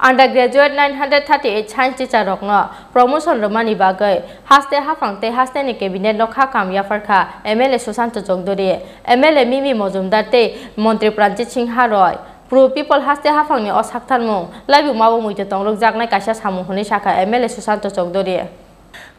Undergraduate 938 science teacher rokno promotion romani bagai haste Haphang te haste ni cabinet no KhaKaham Yapharkha MLA Susanta Chodhury MLA Majumder te Mantri Pranjit Singha roy Pro people haste Haphang ni osaktan mong labi mawo muite tongrok jaknai kaisa samung honi saka MLA Susanta Chodhury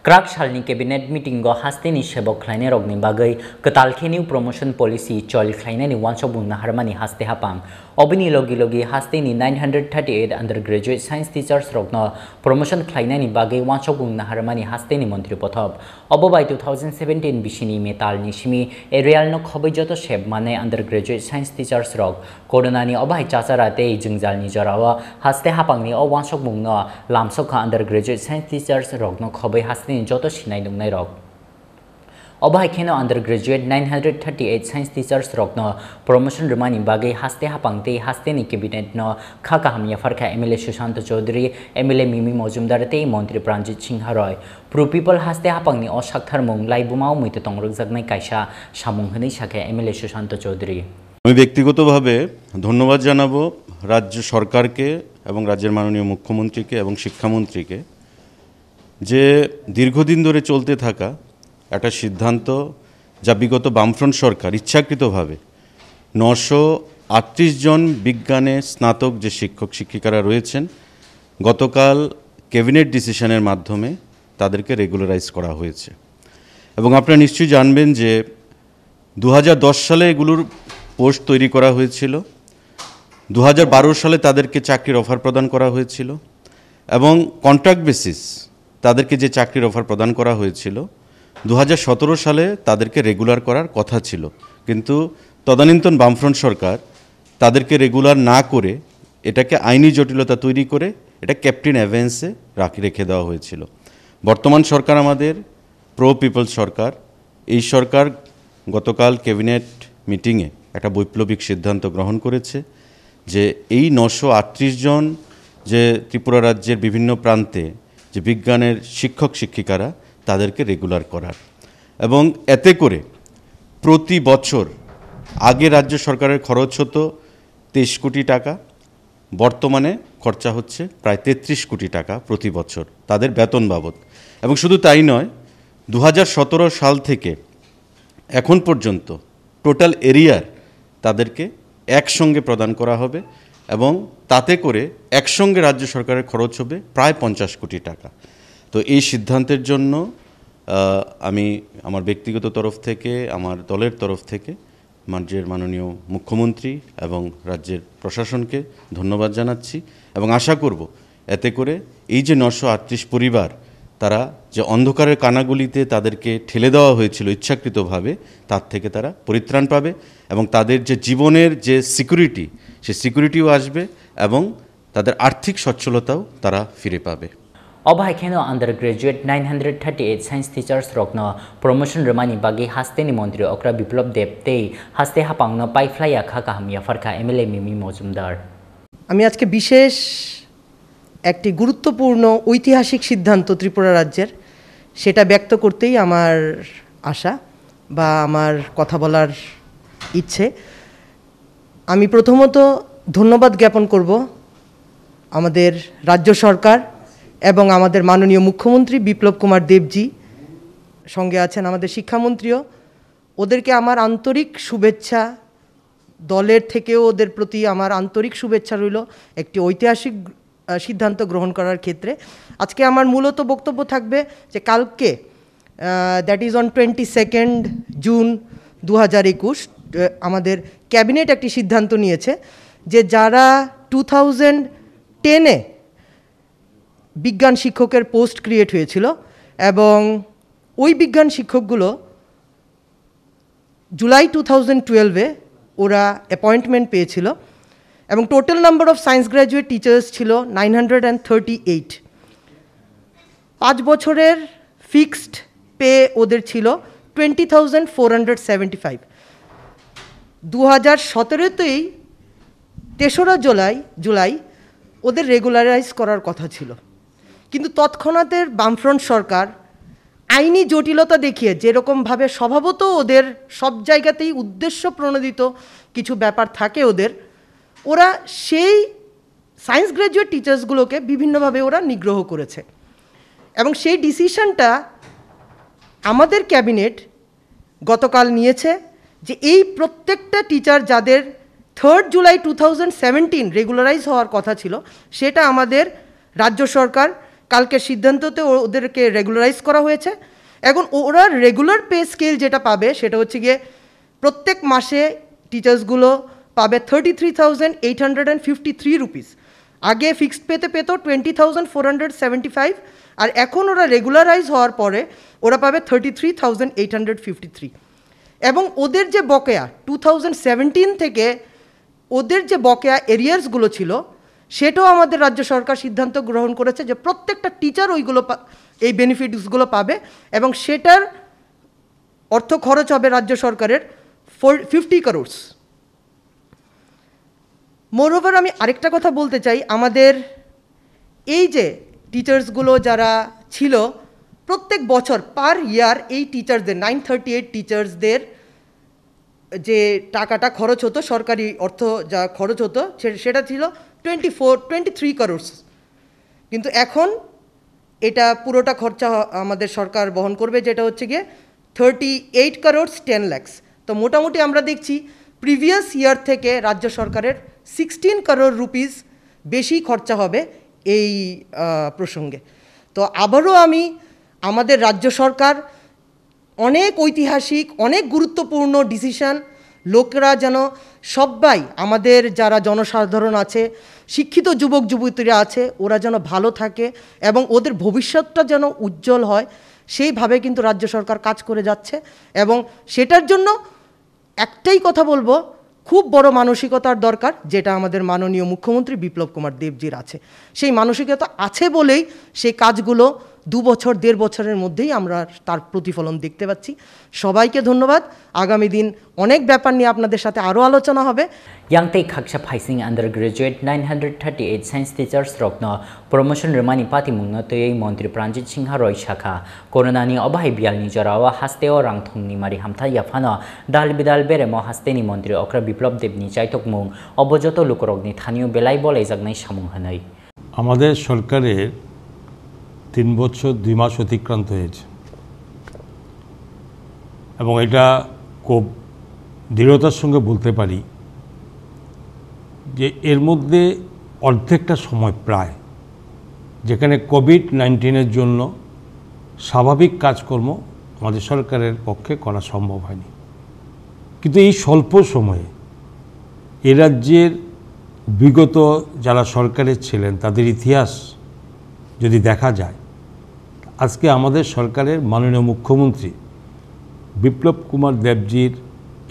Krak Shalni Cabinet meeting go Hasteni Shebok Kleine Rogni Bagai, Katalkeni promotion policy, Chol Kleine Wanshobun Harmani Haste Haphang, Obini Logi Hasteni 938 undergraduate science teachers Rogno, promotion Kleine Bagai Wanshobun Harmani Hasteni Mantri Pothop, Obo by 2017 Bishini Metal Nishimi, a real no Kobejoto Sheb Mane undergraduate science teachers Rog, Kodonani Obai Chasarate, Jungzal Nijarawa, Haste Haphangni or Wanshobun Lamsoka undergraduate science teachers Rogno Kobe Hasteni. Joto Shinai Dung Nairok. Obai Keno undergraduate 938 science teachers Rokno promotion Romani Bagai Haste Haphang te Hasteni Cabinet no KhaKaham Yapharkha MLA Susanta Chodhury MLA Majumder te Mantri Pranjit Singha roy Pro people Haste Haphang ni Oshakthar mong lai bumao muite tongrok jaknai kaisa samung honi shake MLA Susanta Chodhury আমি ব্যক্তিগতভাবে ধন্যবাদ জানাবো রাজ্য সরকারকে এবং রাজ্যের মাননীয় মুখ্যমন্ত্রীকে এবং শিক্ষামন্ত্রীকে যে দীর্ঘদিন ধরে চলতে থাকা একটা সিদ্ধান্ত যা বিগত বামফ্রন্ট সরকার ইচ্ছাকৃতভাবে 938 জন বিজ্ঞানে স্নাতক যে শিক্ষক শিক্ষিকারা রয়েছেন গতকাল ক্যাবিনেট ডিসিশনের মাধ্যমে তাদেরকে রেগুলারাইজ করা হয়েছে এবং আপনারা নিশ্চয়ই জানবেন যে 2010 সালে এগুলোর পোস্ট তৈরি করা হয়েছিল 2012 সালে তাদেরকে চাকরির অফার প্রদান করা হয়েছিল এবং কন্ট্রাক্ট বেসিস তাদেরকে যে চাকরির অফার প্রদান করা হয়েছিল 2017 সালে তাদেরকে রেগুলার করার কথা ছিল কিন্তু তদানীন্তন বামফ্রন্ট সরকার তাদেরকে রেগুলার না করে এটাকে আইনি জটিলতা তৈরি করে এটা ক্যাপ্টেন অ্যাভেন্সে রেখে দেওয়া হয়েছিল বর্তমান সরকার আমাদের প্রো পিপল সরকার এই সরকার গতকাল ক্যাবিনেট মিটিংয়ে একটা বৈপ্লবিক সিদ্ধান্ত গ্রহণ করেছে যে এই 938 জন যে ত্রিপুরা রাজ্যের বিভিন্ন প্রান্তে যে বিজ্ঞানের শিক্ষক শিক্ষিকারা তাদেরকে রেগুলার করার এবং এতে করে প্রতি বছর আগে রাজ্য সরকারের খরচ হতো 23 কোটি টাকা বর্তমানে খরচা হচ্ছে প্রায় 33 কোটি টাকা প্রতি বছর তাদের বেতন বাবদ এবং শুধু তাই নয় 2017 সাল থেকে এখন পর্যন্ত টোটাল এরিয়ার তাদেরকে একসঙ্গে প্রদান করা হবে এবং তাতে করে একসঙ্গে রাজ্য সরকারের খরচ হবে প্রায় 50 কোটি টাকা তো এই সিদ্ধান্তের জন্য আমি আমার ব্যক্তিগত তরফ থেকে আমার দলের তরফ থেকে রাজ্যের মাননীয় মুখ্যমন্ত্রী এবং রাজ্যের প্রশাসনকে ধন্যবাদ জানাচ্ছি এবং আশা করব এতে করে এই যে 938 পরিবার তারা যে অন্ধকারের কানাগুলিতে তাদেরকে ঠেলে দেওয়া হয়েছিল ইচ্ছাকৃতভাবে তার থেকে তারা পরিত্রাণ পাবে এবং তাদের যে জীবনের যে সিকিউরিটি সেই সিকিউরিটিও আসবে এবং তাদের আর্থিক সচ্ছলতাও তারা ফিরে পাবে Obai Keno undergraduate 938 science teachers Rokno promotion Romani Bagi Hasteni Mantri Okra Biplop Deb te Haste Haphang no Pai Flya KhaKaham Yapharkha MLA Majumder আমি আজকে বিশেষ একটি গুরুত্বপূর্ণ ঐতিহাসিক সিদ্ধান্ত ত্রিপুরা রাজ্যের সেটা ব্যক্ত করতেই আমার আশা বা আমার কথা বলার ইচ্ছে আমি প্রথমত ধন্যবাদ জ্ঞাপন করব আমাদের রাজ্য সরকার এবং আমাদের মাননীয় মুখ্যমন্ত্রী বিপ্লব কুমার দেবজি সঙ্গে আছেন আমাদের শিক্ষামন্ত্রীও ওদেরকে আমার আন্তরিক শুভেচ্ছা দলের থেকেও ওদের প্রতি আমার আন্তরিক শুভেচ্ছা রইল একটি ঐতিহাসিক সিদ্ধান্ত গ্রহণ করার ক্ষেত্রে আজকে আমার মূলত বক্তব্য থাকবে যে কালকে দ্যাট ইজ অন 22 জুন 2021 আমাদের ক্যাবিনেট একটি সিদ্ধান্ত নিয়েছে যে যারা 2010-এ বিজ্ঞান শিক্ষকের পোস্ট ক্রিয়েট হয়েছিল এবং ওই বিজ্ঞান শিক্ষকগুলো জুলাই 2012-এ ওরা অ্যাপয়েন্টমেন্ট পেয়েছিল এবং total number of science graduate teachers ছিল 938 5 বছরের ফিক্সড পে ওদের ছিল 20,475 2017-তেই 3রা জুলাই ওদের রেগুলারাইজ করার কথা ছিল কিন্তু তৎক্ষণাতের বামফ্রন্ট সরকার আইনি জটিলতা দেখিয়ে যেরকমভাবে স্বভাবত ওদের সব জায়গাতেই উদ্দেশ্য প্রণোদিত কিছু ব্যাপার থাকে ওরা সেই সায়েন্স গ্র্যাজুয়েট টিচার্সগুলোকে বিভিন্নভাবে ওরা নিগ্রহ করেছে এবং সেই ডিসিশনটা আমাদের ক্যাবিনেট গতকাল নিয়েছে যে এই প্রত্যেকটা টিচার যাদের 3 জুলাই 2017 রেগুলারাইজ হওয়ার কথা ছিল সেটা আমাদের রাজ্য সরকার কালকে সিদ্ধান্ততে ওদেরকে রেগুলারাইজ করা হয়েছে এখন ওরা রেগুলার পে স্কেল যেটা পাবে সেটা হচ্ছে গিয়ে প্রত্যেক মাসে টিচার্সগুলো পাবে 33,853 রুপিস। আগে ফিক্সড পেতে পেত 20,475 আর এখন ওরা রেগুলারাইজ হওয়ার পরে ওরা পাবে 33,853 এবং ওদের যে বকেয়া 2017 থেকে ওদের যে বকেয়া এরিয়ার্সগুলো ছিল সেটাও আমাদের রাজ্য সরকার সিদ্ধান্ত গ্রহণ করেছে যে প্রত্যেকটা টিচার ওইগুলো এই বেনিফিটসগুলো পাবে এবং সেটার অর্থ খরচ হবে রাজ্য সরকারের 50 crores। মোরওভার আমি আরেকটা কথা বলতে চাই, আমাদের এই যে টিচার্সগুলো যারা ছিল প্রত্যেক বছর পার ইয়ার এই টিচার্সদের 938 টিচার্সদের যে টাকাটা খরচ হতো সরকারি অর্থ যা খরচ হতো সেটা ছিল 23 crores, কিন্তু এখন এটা পুরোটা খরচা আমাদের সরকার বহন করবে যেটা হচ্ছে গিয়ে 38 crores 10 lakhs। তো মোটামুটি আমরা দেখছি প্রিভিয়াস ইয়ার থেকে রাজ্য সরকারের 16 crore রুপিস বেশি খরচা হবে এই প্রসঙ্গে। তো আবারও আমি আমাদের রাজ্য সরকার অনেক ঐতিহাসিক অনেক গুরুত্বপূর্ণ ডিসিশন লোকরা যেন সবাই আমাদের যারা জনসাধারণ আছে শিক্ষিত যুবক যুবতীরা আছে ওরা যেন ভালো থাকে এবং ওদের ভবিষ্যৎটা যেন উজ্জ্বল হয় সেইভাবে কিন্তু রাজ্য সরকার কাজ করে যাচ্ছে এবং সেটার জন্য একটাই কথা বলবো, খুব বড় মানসিকতার দরকার যেটা আমাদের মাননীয় মুখ্যমন্ত্রী বিপ্লব কুমার দেবজির আছে। সেই মানসিকতা আছে বলেই সেই কাজগুলো 2 বছর 1.5 বছরের মধ্যেই আমরা তার প্রতিফলন দেখতে পাচ্ছি। সবাইকে ধন্যবাদ। আগামী দিন অনেক ব্যাপার নিয়ে আপনাদের সাথে আরও আলোচনা হবে। Yangtei Khaksha Phaising undergraduate 938 science teachers rokno promotion remani pati mungna toyei Mantri Pranjit Singha roi shakha corona ni obhai bial ni jarawa hasteo rangthong ni mari hamtha yaphano dal bidal bere mo hasteni Mantri okra biplop debni chaitok mung obojoto lukorogni thaniyo belai bolai jagnai samung hanai আমাদের সরকারের 3 বছর 2 মাস অতিক্রান্ত হয়েছে এবং এটা খুব দৃঢ়তার সঙ্গে বলতে পারি যে এর মধ্যে অর্ধেকটা সময় প্রায় যেখানে কোভিড-19 জন্য স্বাভাবিক কাজকর্ম আমাদের সরকারের পক্ষে করা সম্ভব হয়নি, কিন্তু এই স্বল্প সময়ে এ রাজ্যের বিগত যারা সরকারে ছিলেন তাদের ইতিহাস যদি দেখা যায়, আজকে আমাদের সরকারের মাননীয় মুখ্যমন্ত্রী বিপ্লব কুমার দেবজির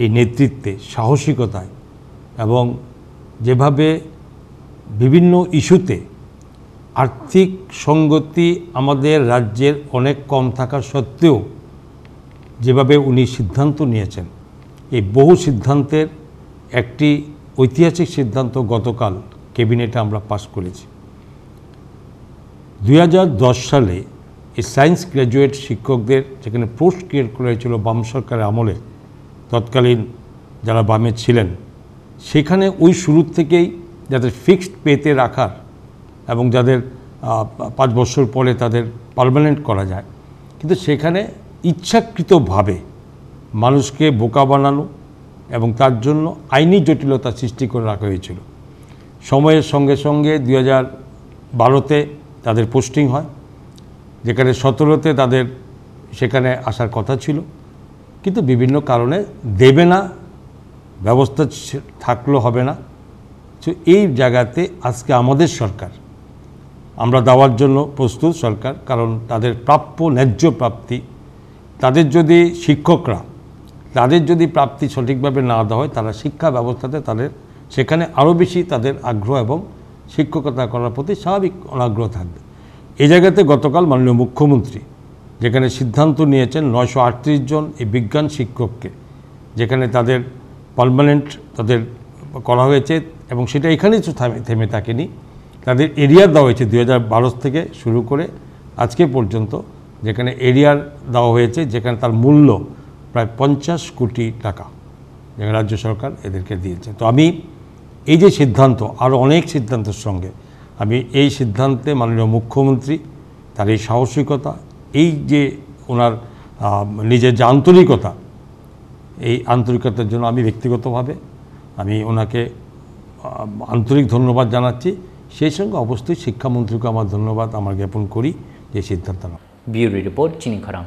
এই নেতৃত্বে সাহসিকতায় এবং যেভাবে বিভিন্ন ইস্যুতে আর্থিক সঙ্গতি আমাদের রাজ্যের অনেক কম থাকা সত্ত্বেও যেভাবে উনি সিদ্ধান্ত নিয়েছেন, এই বহু সিদ্ধান্তের একটি ঐতিহাসিক সিদ্ধান্ত গতকাল ক্যাবিনেটে আমরা পাস করেছি। 2010 সালে এই সায়েন্স গ্র্যাজুয়েট শিক্ষকদের যেখানে পোস্ট ক্রিয়েট করা হয়েছিল বাম সরকারের আমলে, তৎকালীন যারা বামে ছিলেন সেখানে ওই শুরুর থেকেই যাদের ফিক্সড পেতে রাখার এবং যাদের 5 বছর পরে তাদের পার্মানেন্ট করা যায়, কিন্তু সেখানে ইচ্ছাকৃতভাবে মানুষকে বোকা বানানো এবং তার জন্য আইনি জটিলতা সৃষ্টি করে রাখা হয়েছিল। সময়ের সঙ্গে সঙ্গে 2012-তে তাদের পোস্টিং হয়, যেখানে 17-তে তাদের সেখানে আসার কথা ছিল, কিন্তু বিভিন্ন কারণে দেবে না, ব্যবস্থা থাকলেও হবে না। তো এই জায়গাতে আজকে আমাদের সরকার আমরা দেওয়ার জন্য প্রস্তুত সরকার, কারণ তাদের প্রাপ্য ন্যায্য প্রাপ্তি তাদের যদি শিক্ষকরা তাদের যদি প্রাপ্তি সঠিকভাবে না দেওয়া হয় তারা শিক্ষা ব্যবস্থাতে তাদের সেখানে আরও বেশি তাদের আগ্রহ এবং শিক্ষকতা করার প্রতি স্বাভাবিক অনাগ্রহ থাকবে। এই জায়গাতে গতকাল মাননীয় মুখ্যমন্ত্রী যেখানে সিদ্ধান্ত নিয়েছেন 938 জন এই বিজ্ঞান শিক্ষককে যেখানে তাদের পার্মানেন্ট তাদের করা হয়েছে এবং সেটা এখানেই তো থেমে থাকেনি, তাদের এরিয়ার দেওয়া হয়েছে 2012 থেকে শুরু করে আজকে পর্যন্ত, যেখানে এরিয়ার দেওয়া হয়েছে যেখানে তার মূল্য প্রায় 50 কোটি টাকা যেখানে রাজ্য সরকার এদেরকে দিয়েছে। তো আমি এই যে সিদ্ধান্ত, আরও অনেক সিদ্ধান্তের সঙ্গে আমি এই সিদ্ধান্তে মাননীয় মুখ্যমন্ত্রী তার এই সাহসিকতা, এই যে ওনার নিজের যে আন্তরিকতা, এই আন্তরিকতার জন্য আমি ব্যক্তিগতভাবে আমি ওনাকে আন্তরিক ধন্যবাদ জানাচ্ছি। সেই সঙ্গে অবশ্যই শিক্ষামন্ত্রীকে আমার ধন্যবাদ আমার জ্ঞাপন করি যে সিদ্ধান্ত। ব্যুরো রিপোর্ট, চিনি খরাং।